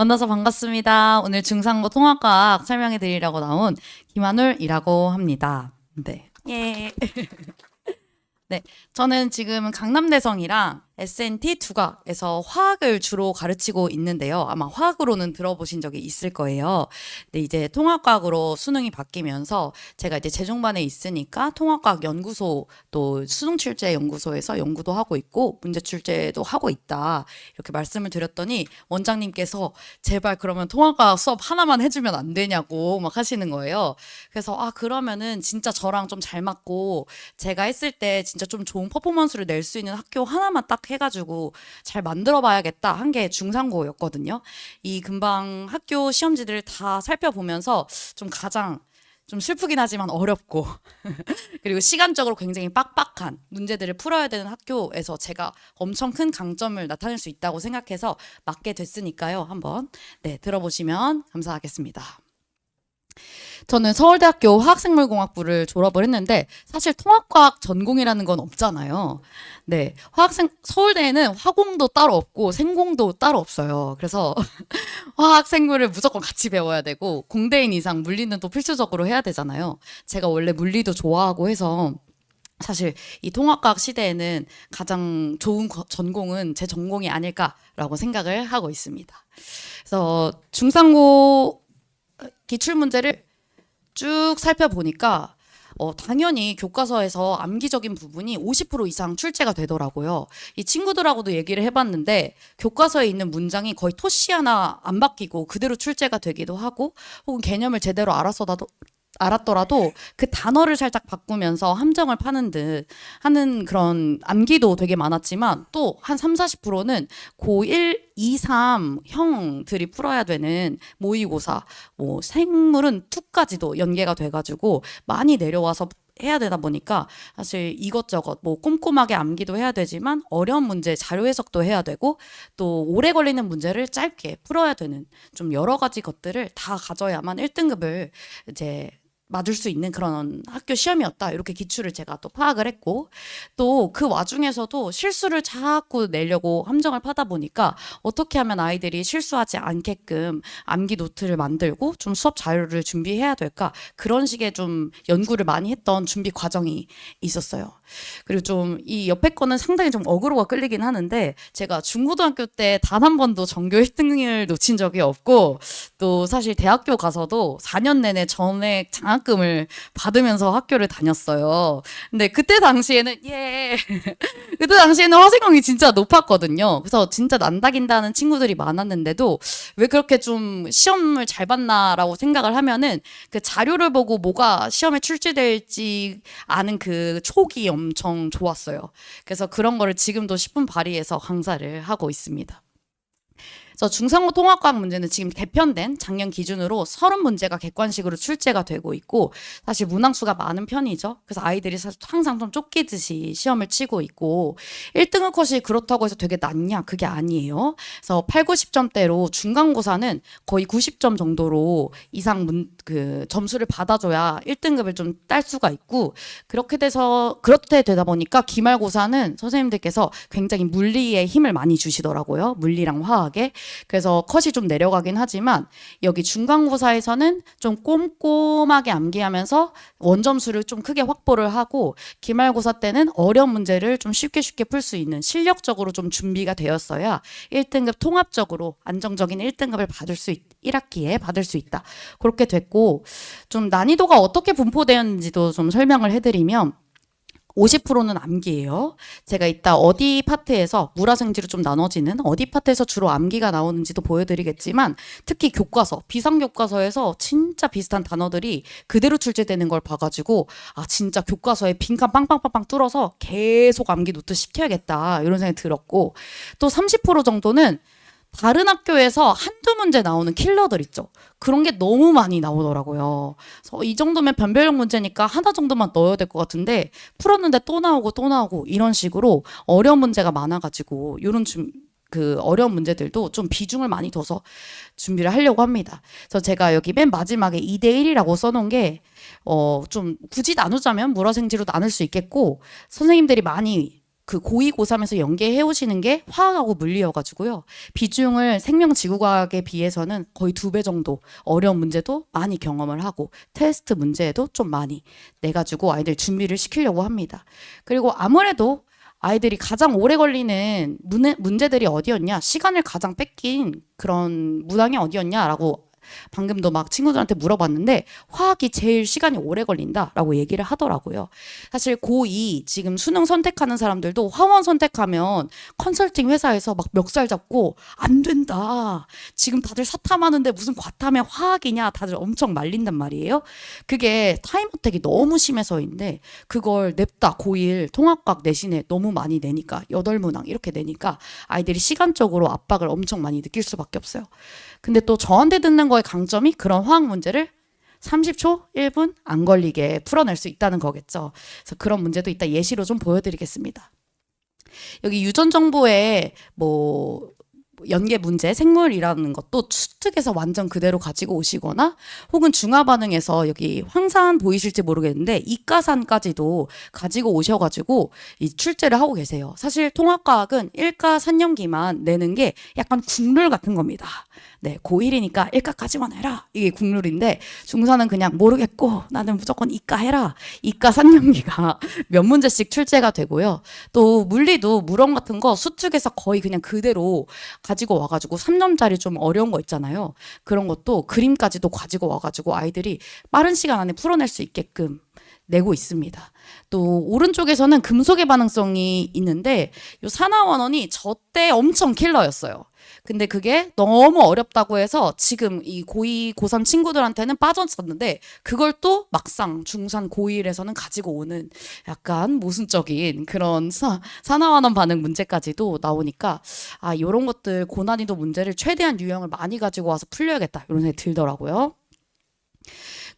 만나서 반갑습니다. 오늘 중상고 통합과학 설명해 드리려고 나온 김한울이라고 합니다. 네. 예. 네. 저는 지금 강남대성이랑 SNT 두각에서 화학을 주로 가르치고 있는데요. 아마 화학으로는 들어보신 적이 있을 거예요. 근데 이제 통합과학으로 수능이 바뀌면서 제가 이제 재중반에 있으니까 통합과학 연구소 또 수능 출제 연구소에서 연구도 하고 있고 문제 출제도 하고 있다. 이렇게 말씀을 드렸더니 원장님께서 제발 그러면 통합과학 수업 하나만 해주면 안 되냐고 막 하시는 거예요. 그래서 그러면은 진짜 저랑 좀 잘 맞고 제가 했을 때 진짜 좀 좋은 퍼포먼스를 낼 수 있는 학교 하나만 딱 해가지고 잘 만들어 봐야겠다 한 게 중상고였거든요. 이 금방 학교 시험지들을 다 살펴보면서 좀 가장 좀 슬프긴 하지만 어렵고 그리고 시간적으로 굉장히 빡빡한 문제들을 풀어야 되는 학교에서 제가 엄청 큰 강점을 나타낼 수 있다고 생각해서 맡게 됐으니까요. 한번 들어보시면 감사하겠습니다. 저는 서울대학교 화학생물공학부를 졸업을 했는데 사실 통합과학 전공이라는 건 없잖아요. 네, 서울대에는 화공도 따로 없고 생공도 따로 없어요. 그래서 화학생물을 무조건 같이 배워야 되고 공대인 이상 물리는 또 필수적으로 해야 되잖아요. 제가 원래 물리도 좋아하고 해서 사실 이 통합과학 시대에는 가장 좋은 전공은 제 전공이 아닐까라고 생각을 하고 있습니다. 그래서 중상고 기출문제를 쭉 살펴보니까 당연히 교과서에서 암기적인 부분이 50% 이상 출제가 되더라고요. 이 친구들하고도 얘기를 해봤는데 교과서에 있는 문장이 거의 토시 하나 안 바뀌고 그대로 출제가 되기도 하고 혹은 개념을 제대로 알았더라도 그 단어를 살짝 바꾸면서 함정을 파는 듯 하는 그런 암기도 되게 많았지만 또 한 30~40%는 고1, 2, 3 형들이 풀어야 되는 모의고사, 뭐 생물은 2까지도 연계가 돼가지고 많이 내려와서 해야 되다 보니까 사실 이것저것 뭐 꼼꼼하게 암기도 해야 되지만 어려운 문제 자료 해석도 해야 되고 또 오래 걸리는 문제를 짧게 풀어야 되는 좀 여러 가지 것들을 다 가져야만 1등급을 이제 맞을 수 있는 그런 학교 시험이었다. 이렇게 기출을 제가 또 파악을 했고 또 그 와중에서도 실수를 자꾸 내려고 함정을 파다 보니까 어떻게 하면 아이들이 실수하지 않게끔 암기 노트를 만들고 좀 수업 자료를 준비해야 될까 그런 식의 좀 연구를 많이 했던 준비 과정이 있었어요. 그리고 좀 이 옆에 거는 상당히 좀 어그로가 끌리긴 하는데 제가 중고등학교 때 단 한 번도 전교 1등을 놓친 적이 없고 또 사실 대학교 가서도 4년 내내 전액 장학금을 받으면서 학교를 다녔어요. 근데 그때 당시에는 그때 당시에는 화생방이 진짜 높았거든요. 그래서 진짜 난다긴다는 친구들이 많았는데도 왜 그렇게 좀 시험을 잘 봤나라고 생각을 하면은 그 자료를 보고 뭐가 시험에 출제될지 아는 그 촉이 엄청 좋았어요. 그래서 그런 거를 지금도 10분 발휘해서 강사를 하고 있습니다. 그래서 중상고 통합과학 문제는 지금 개편된 작년 기준으로 30문제가 객관식으로 출제가 되고 있고 사실 문항수가 많은 편이죠. 그래서 아이들이 항상 좀 쫓기듯이 시험을 치고 있고 1등급 컷이 그렇다고 해서 되게 낮냐? 그게 아니에요. 그래서 8, 90점대로 중간고사는 거의 90점 정도로 이상 점수를 받아줘야 1등급을 좀 딸 수가 있고 그렇게 되다 보니까 기말고사는 선생님들께서 굉장히 물리에 힘을 많이 주시더라고요. 물리랑 화학에. 그래서 컷이 좀 내려가긴 하지만 여기 중간고사에서는 좀 꼼꼼하게 암기하면서 원점수를 좀 크게 확보를 하고 기말고사 때는 어려운 문제를 좀 쉽게 풀 수 있는 실력적으로 좀 준비가 되었어야 1등급 통합적으로 안정적인 1등급을 1학기에 받을 수 있다. 그렇게 됐고 좀 난이도가 어떻게 분포되었는지도 좀 설명을 해드리면 50%는 암기예요. 제가 이따 어디 파트에서 물화생지로 좀 나눠지는 어디 파트에서 주로 암기가 나오는지도 보여드리겠지만 특히 교과서, 비상교과서에서 진짜 비슷한 단어들이 그대로 출제되는 걸 봐가지고 진짜 교과서에 빈칸 빵빵빵빵 뚫어서 계속 암기 노트 시켜야겠다 이런 생각이 들었고 또 30% 정도는 다른 학교에서 한두 문제 나오는 킬러들 있죠. 그런 게 너무 많이 나오더라고요. 그래서 이 정도면 변별력 문제니까 하나 정도만 넣어야 될 것 같은데 풀었는데 또 나오고 이런 식으로 어려운 문제가 많아가지고 이런 어려운 문제들도 좀 비중을 많이 둬서 준비를 하려고 합니다. 그래서 제가 여기 맨 마지막에 2대1이라고 써놓은 게 좀 굳이 나누자면 물화생지로 나눌 수 있겠고 선생님들이 많이 그 고2, 고3에서 연계해 오시는 게 화학하고 물리여가지고요. 비중을 생명지구과학에 비해서는 거의 2배 정도 어려운 문제도 많이 경험을 하고 테스트 문제에도 좀 많이 내가지고 아이들 준비를 시키려고 합니다. 그리고 아무래도 아이들이 가장 오래 걸리는 문제들이 어디였냐, 시간을 가장 뺏긴 그런 문항이 어디였냐라고 방금도 막 친구들한테 물어봤는데 화학이 제일 시간이 오래 걸린다라고 얘기를 하더라고요. 사실 고2 지금 수능 선택하는 사람들도 화원 선택하면 컨설팅 회사에서 막 멱살 잡고 안 된다. 지금 다들 사탐하는데 무슨 과탐에 화학이냐 다들 엄청 말린단 말이에요. 그게 타임어택이 너무 심해서인데 그걸 냅다 고1 통합과학 내신에 너무 많이 내니까 8문항 이렇게 내니까 아이들이 시간적으로 압박을 엄청 많이 느낄 수밖에 없어요. 근데 또 저한테 듣는 거의 강점이 그런 화학 문제를 30초, 1분 안 걸리게 풀어낼 수 있다는 거겠죠. 그래서 그런 문제도 이따 예시로 좀 보여드리겠습니다. 여기 유전 정보에 뭐 연계 문제, 생물이라는 것도 추측해서 완전 그대로 가지고 오시거나 혹은 중화 반응에서 여기 황산 보이실지 모르겠는데 이가산까지도 가지고 오셔가지고 이 출제를 하고 계세요. 사실 통합과학은 1가 3년기만 내는 게 약간 국룰 같은 겁니다. 네, 고1이니까 1가까지만 해라. 이게 국룰인데 중4는 그냥 모르겠고 나는 무조건 이과 해라. 이과 3년기가 몇 문제씩 출제가 되고요. 또 물리도 물원 같은 거 수특에서 거의 그냥 그대로 가지고 와가지고 3점짜리 좀 어려운 거 있잖아요. 그런 것도 그림까지도 가지고 와가지고 아이들이 빠른 시간 안에 풀어낼 수 있게끔 내고 있습니다. 또 오른쪽에서는 금속의 반응성이 있는데 요 산화원원이 저 때 엄청 킬러였어요. 근데 그게 너무 어렵다고 해서 지금 이 고2, 고3 친구들한테는 빠졌었는데 그걸 또 막상 중3, 고1에서는 가지고 오는 약간 모순적인 그런 산화환원 반응 문제까지도 나오니까 아, 이런 것들 고난이도 문제를 최대한 유형을 많이 가지고 와서 풀려야겠다 이런 생각이 들더라고요.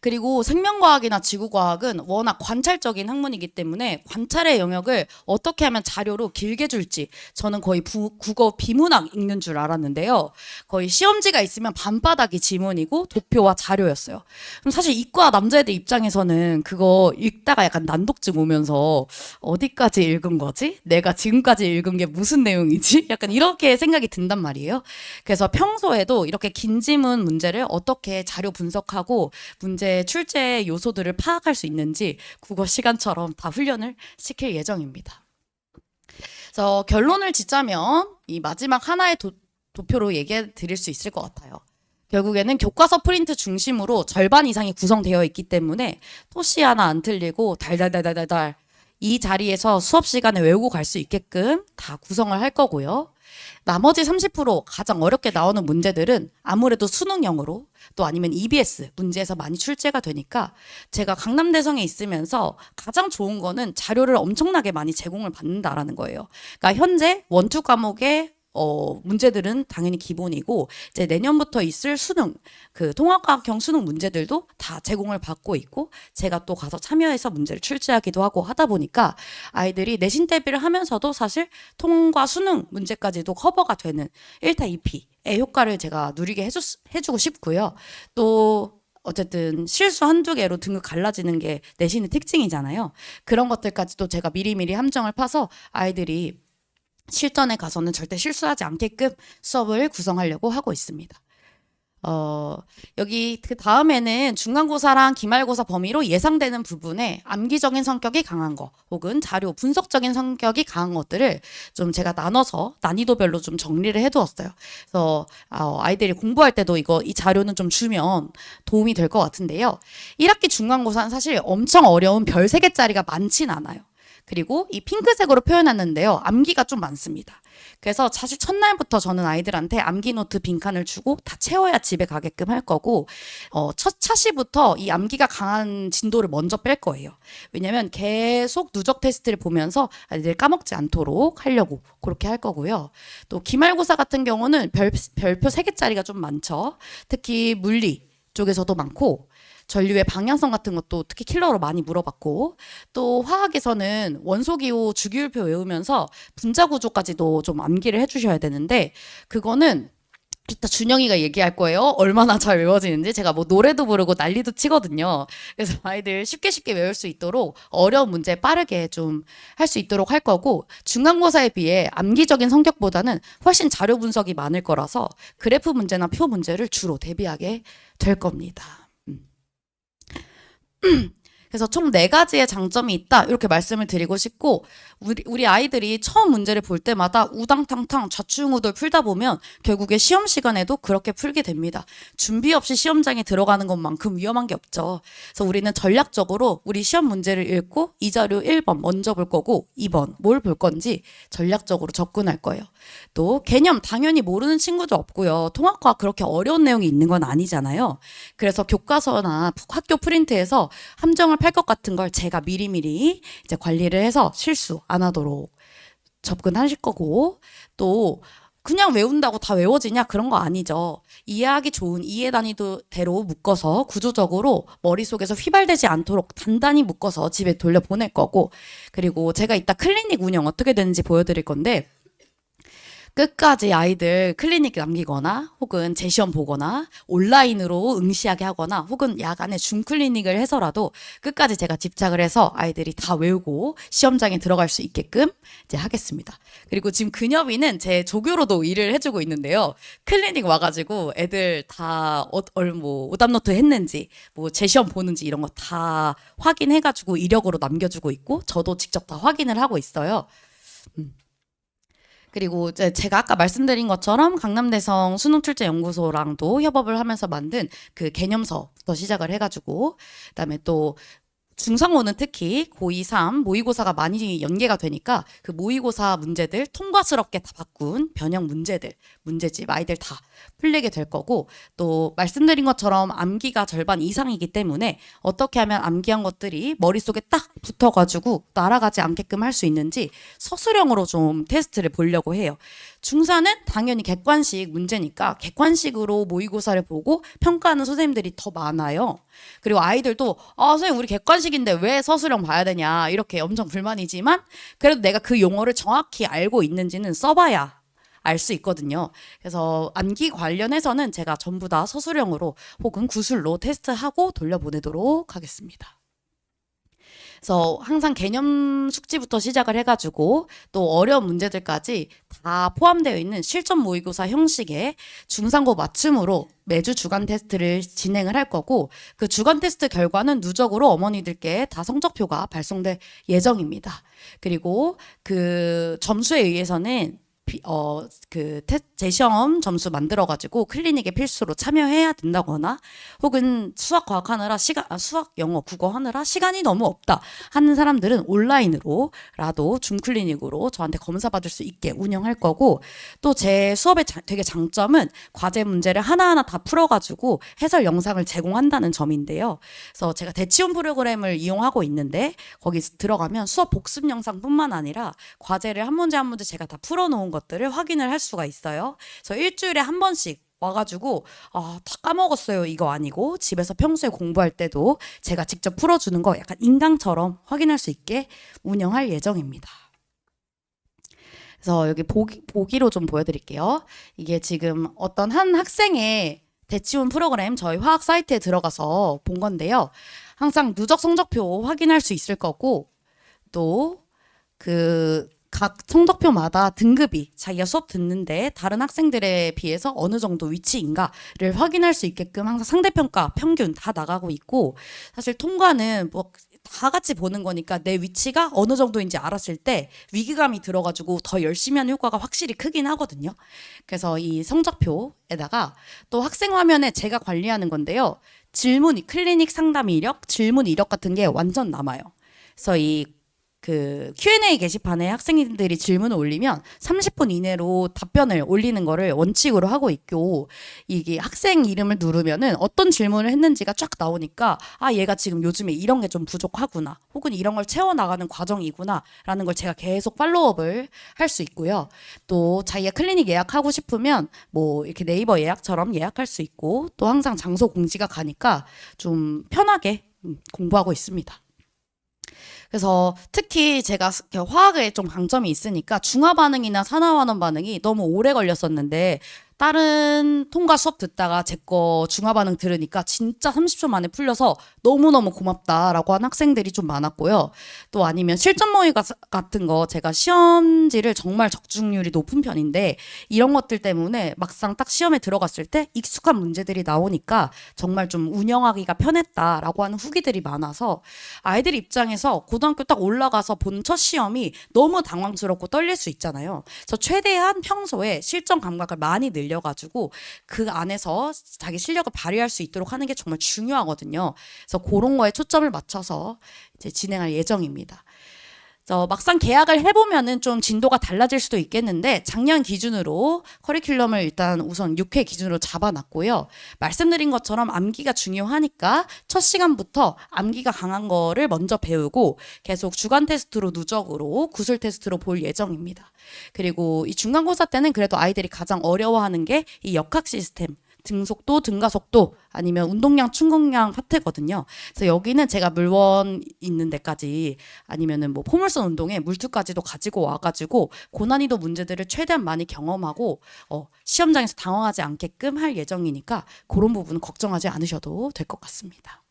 그리고 생명과학이나 지구과학은 워낙 관찰적인 학문이기 때문에 관찰의 영역을 어떻게 하면 자료로 길게 줄지 저는 거의 국어 비문학 읽는 줄 알았는데요. 거의 시험지가 있으면 밤바닥이 지문이고 도표와 자료였어요. 그럼 사실 이과 남자애들 입장에서는 그거 읽다가 약간 난독증 오면서 어디까지 읽은 거지? 내가 지금까지 읽은 게 무슨 내용이지? 약간 이렇게 생각이 든단 말이에요. 그래서 평소에도 이렇게 긴 지문 문제를 어떻게 자료 분석하고 문제 출제 요소들을 파악할 수 있는지 국어 시간처럼 다 훈련을 시킬 예정입니다. 그래서 결론을 짓자면 이 마지막 하나의 도표로 얘기해 드릴 수 있을 것 같아요. 결국에는 교과서 프린트 중심으로 절반 이상이 구성되어 있기 때문에 토시 하나 안 틀리고 달달달달달 이 자리에서 수업 시간에 외우고 갈 수 있게끔 다 구성을 할 거고요. 나머지 30% 가장 어렵게 나오는 문제들은 아무래도 수능형으로 또 아니면 EBS 문제에서 많이 출제가 되니까 제가 강남대성에 있으면서 가장 좋은 거는 자료를 엄청나게 많이 제공을 받는다라는 거예요. 그러니까 현재 원투 과목의 문제들은 당연히 기본이고 이제 내년부터 있을 수능 그 통합과학형 수능 문제들도 다 제공을 받고 있고 제가 또 가서 참여해서 문제를 출제하기도 하고 하다 보니까 아이들이 내신 대비를 하면서도 사실 통과 수능 문제까지도 커버가 되는 1타 2피의 효과를 제가 누리게 해주고 싶고요. 또 어쨌든 실수 한두 개로 등급 갈라지는 게 내신의 특징이잖아요. 그런 것들까지도 제가 미리미리 함정을 파서 아이들이 실전에 가서는 절대 실수하지 않게끔 수업을 구성하려고 하고 있습니다. 여기 그 다음에는 중간고사랑 기말고사 범위로 예상되는 부분에 암기적인 성격이 강한 거 혹은 자료 분석적인 성격이 강한 것들을 좀 제가 나눠서 난이도별로 좀 정리를 해두었어요. 그래서 아이들이 공부할 때도 이 자료는 좀 주면 도움이 될 것 같은데요. 1학기 중간고사는 사실 엄청 어려운 별 3개짜리가 많진 않아요. 그리고 이 핑크색으로 표현했는데요. 암기가 좀 많습니다. 그래서 사실 첫날부터 저는 아이들한테 암기 노트 빈칸을 주고 다 채워야 집에 가게끔 할 거고 첫 차시부터 이 암기가 강한 진도를 먼저 뺄 거예요. 왜냐면 계속 누적 테스트를 보면서 아이들 까먹지 않도록 하려고 그렇게 할 거고요. 또 기말고사 같은 경우는 별표 3개짜리가 좀 많죠. 특히 물리 쪽에서도 많고 전류의 방향성 같은 것도 특히 킬러로 많이 물어봤고 또 화학에서는 원소기호 주기율표 외우면서 분자구조까지도 좀 암기를 해주셔야 되는데 그거는 이따 준영이가 얘기할 거예요. 얼마나 잘 외워지는지. 제가 뭐 노래도 부르고 난리도 치거든요. 그래서 아이들 쉽게 쉽게 외울 수 있도록 어려운 문제 빠르게 좀 할 수 있도록 할 거고, 중간고사에 비해 암기적인 성격보다는 훨씬 자료 분석이 많을 거라서 그래프 문제나 표 문제를 주로 대비하게 될 겁니다. 그래서 총 4가지의 장점이 있다, 이렇게 말씀을 드리고 싶고, 우리 아이들이 처음 문제를 볼 때마다 우당탕탕 좌충우돌 풀다 보면 결국에 시험 시간에도 그렇게 풀게 됩니다. 준비 없이 시험장에 들어가는 것만큼 위험한 게 없죠. 그래서 우리는 전략적으로 우리 시험 문제를 읽고 이 자료 1번 먼저 볼 거고 2번 뭘 볼 건지 전략적으로 접근할 거예요. 또 개념 당연히 모르는 친구도 없고요. 통합과 그렇게 어려운 내용이 있는 건 아니잖아요. 그래서 교과서나 학교 프린트에서 함정을 팔 것 같은 걸 제가 미리미리 이제 관리를 해서 실수 안 하도록 접근하실 거고, 또 그냥 외운다고 다 외워지냐, 그런 거 아니죠. 이해하기 좋은 이해 단위대로 묶어서 구조적으로 머릿속에서 휘발되지 않도록 단단히 묶어서 집에 돌려보낼 거고, 그리고 제가 이따 클리닉 운영 어떻게 되는지 보여드릴 건데, 끝까지 아이들 클리닉 남기거나 혹은 재시험 보거나 온라인으로 응시하게 하거나 혹은 야간에 줌 클리닉을 해서라도 끝까지 제가 집착을 해서 아이들이 다 외우고 시험장에 들어갈 수 있게끔 이제 하겠습니다. 그리고 지금 그녀비는 제 조교로도 일을 해주고 있는데요. 클리닉 와가지고 애들 다 뭐 오답노트 했는지 뭐 재시험 보는지 이런 거 다 확인해가지고 이력으로 남겨주고 있고, 저도 직접 다 확인을 하고 있어요. 그리고 제가 아까 말씀드린 것처럼 강남대성 수능출제연구소랑도 협업을 하면서 만든 그 개념서부터 시작을 해가지고, 그다음에 또 중상고는 특히 고2, 3 모의고사가 많이 연계가 되니까 그 모의고사 문제들 통과스럽게 다 바꾼 변형 문제들, 문제집 아이들 다 풀리게 될 거고, 또 말씀드린 것처럼 암기가 절반 이상이기 때문에 어떻게 하면 암기한 것들이 머릿속에 딱 붙어가지고 날아가지 않게끔 할 수 있는지 서술형으로 좀 테스트를 보려고 해요. 중4는 당연히 객관식 문제니까 객관식으로 모의고사를 보고 평가하는 선생님들이 더 많아요. 그리고 아이들도 선생님 우리 객관식인데 왜 서술형 봐야 되냐, 이렇게 엄청 불만이지만 그래도 내가 그 용어를 정확히 알고 있는지는 써봐야 알 수 있거든요. 그래서 암기 관련해서는 제가 전부 다 서술형으로 혹은 구술로 테스트하고 돌려보내도록 하겠습니다. 그래서 항상 개념 숙지부터 시작을 해가지고 또 어려운 문제들까지 다 포함되어 있는 실전 모의고사 형식의 중상고 맞춤으로 매주 주간 테스트를 진행을 할 거고, 그 주간 테스트 결과는 누적으로 어머니들께 다 성적표가 발송될 예정입니다. 그리고 그 점수에 의해서는 재시험 점수 만들어가지고 클리닉에 필수로 참여해야 된다거나, 혹은 수학 과학 하느라 수학 영어 국어 하느라 시간이 너무 없다 하는 사람들은 온라인으로라도 줌 클리닉으로 저한테 검사 받을 수 있게 운영할 거고, 또 제 수업의 되게 장점은 과제 문제를 하나하나 다 풀어가지고 해설 영상을 제공한다는 점인데요. 그래서 제가 대치원 프로그램을 이용하고 있는데 거기 들어가면 수업 복습 영상뿐만 아니라 과제를 한 문제 한 문제 제가 다 풀어놓은 것들을 확인을 할 수가 있어요. 그래서 일주일에 한 번씩 와가지고 다 까먹었어요 이거 아니고, 집에서 평소에 공부할 때도 제가 직접 풀어주는 거 약간 인강처럼 확인할 수 있게 운영할 예정입니다. 그래서 여기 보기로 좀 보여드릴게요. 이게 지금 어떤 한 학생의 대치원 프로그램 저희 화학 사이트에 들어가서 본 건데요. 항상 누적 성적표 확인할 수 있을 거고, 또 각 성적표마다 등급이 자기가 수업 듣는데 다른 학생들에 비해서 어느 정도 위치인가를 확인할 수 있게끔 항상 상대평가 평균 다 나가고 있고, 사실 통과는 뭐 다 같이 보는 거니까 내 위치가 어느 정도인지 알았을 때 위기감이 들어가지고 더 열심히 하는 효과가 확실히 크긴 하거든요. 그래서 이 성적표에다가 또 학생 화면에 제가 관리하는 건데요. 클리닉 상담 이력, 질문 이력 같은 게 완전 남아요. 그래서 Q&A 게시판에 학생들이 질문을 올리면 30분 이내로 답변을 올리는 거를 원칙으로 하고 있고, 이게 학생 이름을 누르면은 어떤 질문을 했는지가 쫙 나오니까 얘가 지금 요즘에 이런 게 좀 부족하구나, 혹은 이런 걸 채워나가는 과정이구나 라는 걸 제가 계속 팔로우업을 할 수 있고요. 또 자기가 클리닉 예약하고 싶으면 뭐 이렇게 네이버 예약처럼 예약할 수 있고, 또 항상 장소 공지가 가니까 좀 편하게 공부하고 있습니다. 그래서 특히 제가 화학에 좀 강점이 있으니까 중화 반응이나 산화 환원 반응이 너무 오래 걸렸었는데 다른 통과 수업 듣다가 제 거 중화 반응 들으니까 진짜 30초 만에 풀려서 너무너무 고맙다라고 한 학생들이 좀 많았고요. 또 아니면 실전 모의 같은 거 제가 시험지를 정말 적중률이 높은 편인데 이런 것들 때문에 막상 딱 시험에 들어갔을 때 익숙한 문제들이 나오니까 정말 좀 운영하기가 편했다라고 하는 후기들이 많아서 아이들 입장에서 고등학교 딱 올라가서 본 첫 시험이 너무 당황스럽고 떨릴 수 있잖아요. 그래서 최대한 평소에 실전 감각을 많이 늘려가지고 그 안에서 자기 실력을 발휘할 수 있도록 하는 게 정말 중요하거든요. 그래서 그런 거에 초점을 맞춰서 이제 진행할 예정입니다. 막상 계약을 해보면은 좀 진도가 달라질 수도 있겠는데 작년 기준으로 커리큘럼을 일단 우선 6회 기준으로 잡아놨고요. 말씀드린 것처럼 암기가 중요하니까 첫 시간부터 암기가 강한 거를 먼저 배우고 계속 주간 테스트로 누적으로 구술 테스트로 볼 예정입니다. 그리고 이 중간고사 때는 그래도 아이들이 가장 어려워하는 게 이 역학 시스템, 등속도, 등가속도 아니면 운동량, 충동량 파트거든요. 그래서 여기는 제가 물원 있는 데까지 아니면은 뭐 포물선 운동에 물투까지도 가지고 와가지고 고난이도 문제들을 최대한 많이 경험하고 시험장에서 당황하지 않게끔 할 예정이니까 그런 부분은 걱정하지 않으셔도 될 것 같습니다.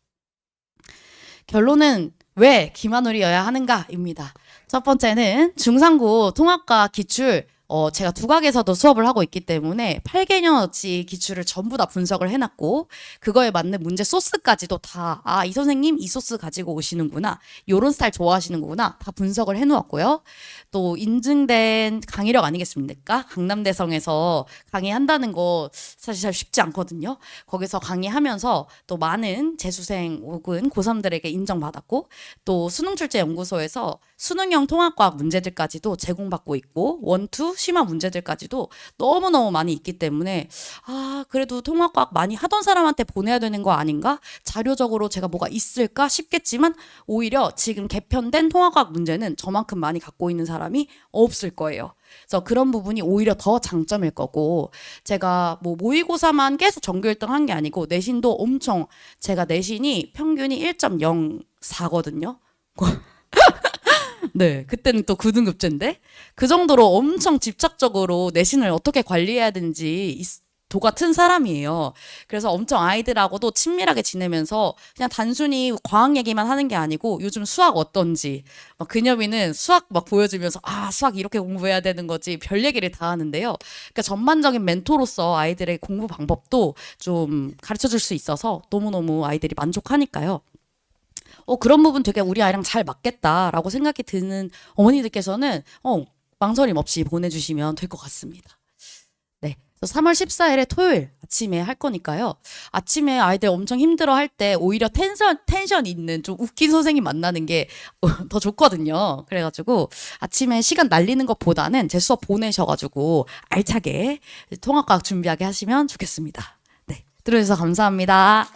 결론은 왜 김한울이어야 하는가입니다. 첫 번째는 중상고 통합과 기출 제가 두각에서도 수업을 하고 있기 때문에 8개년어치 기출을 전부 다 분석을 해놨고 그거에 맞는 문제 소스까지도 다 이 선생님 이 소스 가지고 오시는구나 요런 스타일 좋아하시는구나 다 분석을 해놓았고요. 또 인증된 강의력 아니겠습니까? 강남대성에서 강의한다는 거 사실 잘 쉽지 않거든요. 거기서 강의하면서 또 많은 재수생 혹은 고3들에게 인정받았고 또 수능출제연구소에서 수능형 통합과학 문제들까지도 제공받고 있고 원투 심화 문제들까지도 너무너무 많이 있기 때문에 그래도 통합과학 많이 하던 사람한테 보내야 되는 거 아닌가? 자료적으로 제가 뭐가 있을까 싶겠지만 오히려 지금 개편된 통합과학 문제는 저만큼 많이 갖고 있는 사람이 없을 거예요. 그래서 그런 부분이 오히려 더 장점일 거고 제가 뭐 모의고사만 계속 전교 1등 한 게 아니고 내신도 엄청 제가 내신이 평균이 1.04거든요. 네, 그때는 또 9등급제인데 그 정도로 엄청 집착적으로 내신을 어떻게 관리해야 되는지 도가 튼 사람이에요. 그래서 엄청 아이들하고도 친밀하게 지내면서 그냥 단순히 과학 얘기만 하는 게 아니고 요즘 수학 어떤지 막 근엽이는 수학 막 보여주면서 수학 이렇게 공부해야 되는 거지 별 얘기를 다 하는데요. 그러니까 전반적인 멘토로서 아이들의 공부 방법도 좀 가르쳐 줄 수 있어서 너무너무 아이들이 만족하니까요. 그런 부분 되게 우리 아이랑 잘 맞겠다라고 생각이 드는 어머니들께서는 망설임 없이 보내주시면 될 것 같습니다. 네, 3월 14일에 토요일 아침에 할 거니까요. 아침에 아이들 엄청 힘들어 할 때 오히려 텐션 있는 좀 웃긴 선생님 만나는 게 더 좋거든요. 그래가지고 아침에 시간 날리는 것보다는 제 수업 보내셔가지고 알차게 통합과학 준비하게 하시면 좋겠습니다. 네, 들어주셔서 감사합니다.